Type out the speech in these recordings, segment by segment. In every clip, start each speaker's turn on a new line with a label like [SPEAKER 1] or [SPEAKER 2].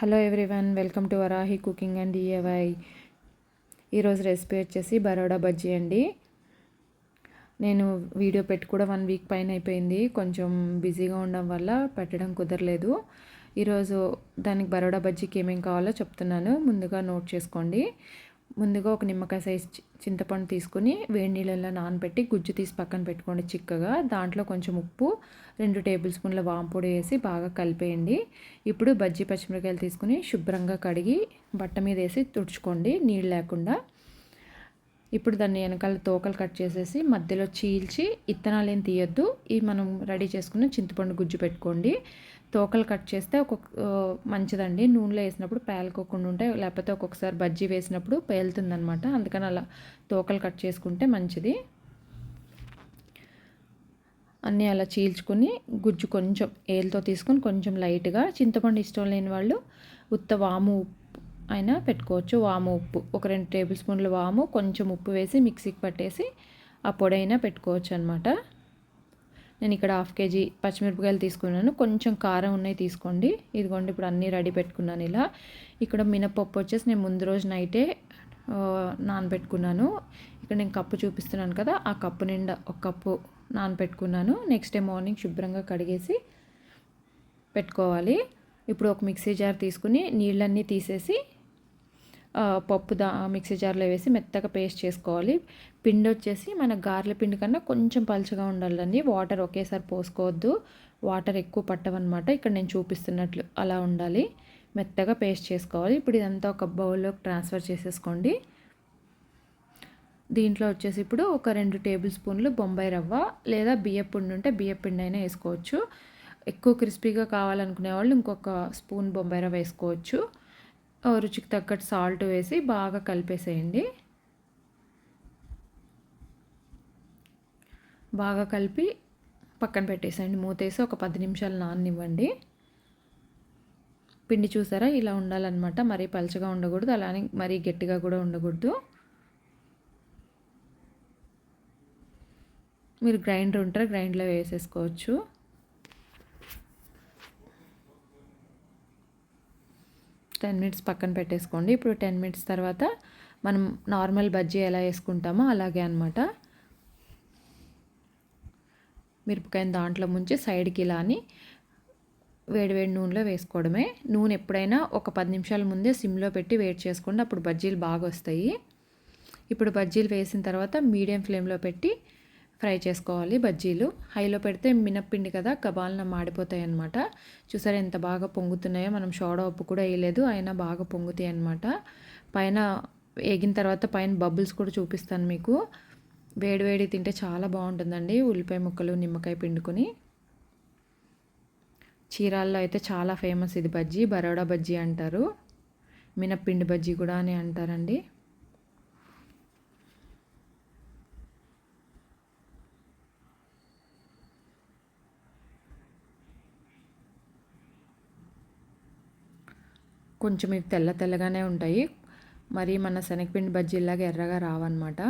[SPEAKER 1] Hello everyone, welcome to Varahi cooking and DIY. ఈరోజు recipe వచ్చేసి బరోడా బజ్జీ అండి. నేను వీడియో పెట్టి కూడా 1 వీక్ పైన అయిపోయింది. కొంచెం బిజీగా ఉండడం వల్ల పెట్టడం కుదరలేదు. ఈరోజు దానికి బరోడా బజ్జీకి ఏమేమి కావాలో చెప్తున్నాను, ముందుగా నోట్ చేసుకోండి. ముందుగా ఒక నిమ్మకాయ సైజ్ చింతపండు తీసుకుని వేడి నీళ్ళల్లో నానబెట్టి గుజ్జు తీసి పక్కన పెట్టుకోండి చిక్కగా. దాంట్లో కొంచెం ఉప్పు, 2 టేబుల్ స్పూన్ల వాంపొడి వేసి బాగా కలిపేయండి. ఇప్పుడు బజ్జీ పచ్చిమిరకాయలు తీసుకుని శుభ్రంగా కడిగి బట్ట మీద వేసి తుడుచుకోండి నీళ్ళు లేకుండా. ఇప్పుడు దాన్ని వెనకాల తోకలు కట్ చేసేసి మధ్యలో చీల్చి ఇత్తనాలు ఏం తీయొద్దు. ఈ మనం రెడీ చేసుకున్న చింతపండు గుజ్జు పెట్టుకోండి. తోకలు కట్ చేస్తే మంచిదండి, నూనెలో వేసినప్పుడు పేలుకోకుండా ఉంటాయి. లేకపోతే ఒక్కొక్కసారి బజ్జీ వేసినప్పుడు పేలుతుందనమాట. అందుకని అలా తోకలు కట్ చేసుకుంటే మంచిది. అన్నీ అలా చీల్చుకొని గుజ్జు కొంచెం ఏలుతో తీసుకొని కొంచెం లైట్గా, చింతపండు ఇష్టం లేని వాళ్ళు ఉత్త వాము ఉప్పు అయినా పెట్టుకోవచ్చు. వాము ఉప్పు ఒక 2 టేబుల్ స్పూన్ల వాము, కొంచెం ఉప్పు వేసి మిక్సీకి పట్టేసి ఆ పొడి అయినా పెట్టుకోవచ్చు అనమాట. నేను ఇక్కడ 1/2 కేజీ పచ్చిమిరపకాయలు తీసుకున్నాను. కొంచెం కారం ఉన్నాయి తీసుకోండి. ఇదిగోండి, ఇప్పుడు అన్నీ రెడీ పెట్టుకున్నాను. ఇలా ఇక్కడ మినపప్పు వచ్చేసి నేను ముందు రోజు నైటే నానబెట్టుకున్నాను. ఇక్కడ నేను కప్పు చూపిస్తున్నాను కదా, ఆ కప్పు నిండా 1 కప్పు నానబెట్టుకున్నాను. నెక్స్ట్ డే మార్నింగ్ శుభ్రంగా కడిగేసి పెట్టుకోవాలి. ఇప్పుడు ఒక మిక్సీ జార్ తీసుకుని నీళ్ళన్నీ తీసేసి పప్పు మిక్సీ జార్లో వేసి మెత్తగా పేస్ట్ చేసుకోవాలి. పిండి వచ్చేసి మన గారెల పిండి కన్నా కొంచెం పలుచగా ఉండాలండి. వాటర్ ఒకేసారి పోసుకోవద్దు, వాటర్ ఎక్కువ పట్టవన్నమాట. ఇక్కడ నేను చూపిస్తున్నట్లు అలా ఉండాలి. మెత్తగా పేస్ట్ చేసుకోవాలి. ఇప్పుడు ఇదంతా ఒక బౌల్లోకి ట్రాన్స్ఫర్ చేసేసుకోండి. దీంట్లో వచ్చేసి ఇప్పుడు ఒక 2 టేబుల్ స్పూన్లు బొంబాయి రవ్వ లేదా బియ్యం పిండి ఉంటే బియ్యం పిండి అయినా వేసుకోవచ్చు. ఎక్కువ క్రిస్పీగా కావాలనుకునే వాళ్ళు ఇంకొక స్పూన్ బొంబాయి రవ్వ వేసుకోవచ్చు. రుచికి తగ్గట్టు సాల్ట్ వేసి బాగా కలిపేసేయండి. బాగా కలిపి పక్కన పెట్టేసేయండి. మూతేసి ఒక 10 నిమిషాలు నాననివ్వండి. పిండి చూసారా, ఇలా ఉండాలన్నమాట. మరీ పలుచగా ఉండకూడదు, అలానే మరీ గట్టిగా కూడా ఉండకూడదు. మీరు గ్రైండర్ ఉంటారా, గ్రైండర్లో వేసేసుకోవచ్చు. టెన్ మినిట్స్ పక్కన పెట్టేసుకోండి. ఇప్పుడు 10 మినిట్స్ తర్వాత మనం నార్మల్ బజ్జీ ఎలా వేసుకుంటామో అలాగే అనమాట. మిరపకాయని దాంట్లో ముంచి సైడ్కి ఇలా అని వేడివేడి నూనెలో వేసుకోవడమే. నూనె ఎప్పుడైనా ఒక 10 నిమిషాల ముందే సిమ్లో పెట్టి వేడి చేసుకోండి, అప్పుడు బజ్జీలు బాగా వస్తాయి. ఇప్పుడు బజ్జీలు వేసిన తర్వాత మీడియం ఫ్లేమ్లో పెట్టి ఫ్రై చేసుకోవాలి. బజ్జీలు హైలో పెడితే మినప్పిండి కదా, గబాలన మాడిపోతాయి అన్నమాట. చూసారా ఎంత బాగా పొంగుతున్నాయో. మనం సోడా ఉప్పు కూడా వేయలేదు, అయినా బాగా పొంగుతాయి అన్నమాట. పైన వేగిన తర్వాత పైన బబుల్స్ కూడా చూపిస్తాను మీకు. వేడివేడి తింటే చాలా బాగుంటుందండి. ఉల్లిపాయ ముక్కలు, నిమ్మకాయ పిండుకొని. చీరాల్లో అయితే చాలా ఫేమస్ ఇది బజ్జీ, బరోడా బజ్జీ అంటారు. మినప్పిండి బజ్జీ కూడా అని అంటారండి. కొంచెం ఇవి తెల్లగానే ఉంటాయి. మరి మన శనగపిండి బజ్జీలాగా ఎర్రగా రావన్నమాట.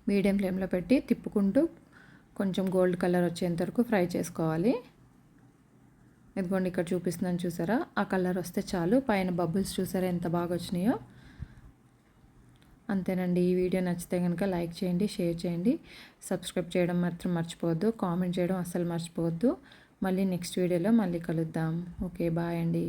[SPEAKER 1] మీడియం ఫ్లేమ్లో పెట్టి తిప్పుకుంటూ కొంచెం గోల్డ్ కలర్ వచ్చేంత వరకు ఫ్రై చేసుకోవాలి. ఇదిగోండి, ఇక్కడ చూపిస్తున్నాను చూసారా, ఆ కలర్ వస్తే చాలు. పైన బబుల్స్ చూసారా ఎంత బాగా వచ్చినాయో. అంతేనండి. ఈ వీడియో నచ్చితే కనుక లైక్ చేయండి, షేర్ చేయండి, సబ్స్క్రైబ్ చేయడం మాత్రం మర్చిపోవద్దు, కామెంట్ చేయడం అస్సలు మర్చిపోవద్దు. మళ్ళీ నెక్స్ట్ వీడియోలో మళ్ళీ కలుద్దాం. ఓకే, బాయ్ అండి.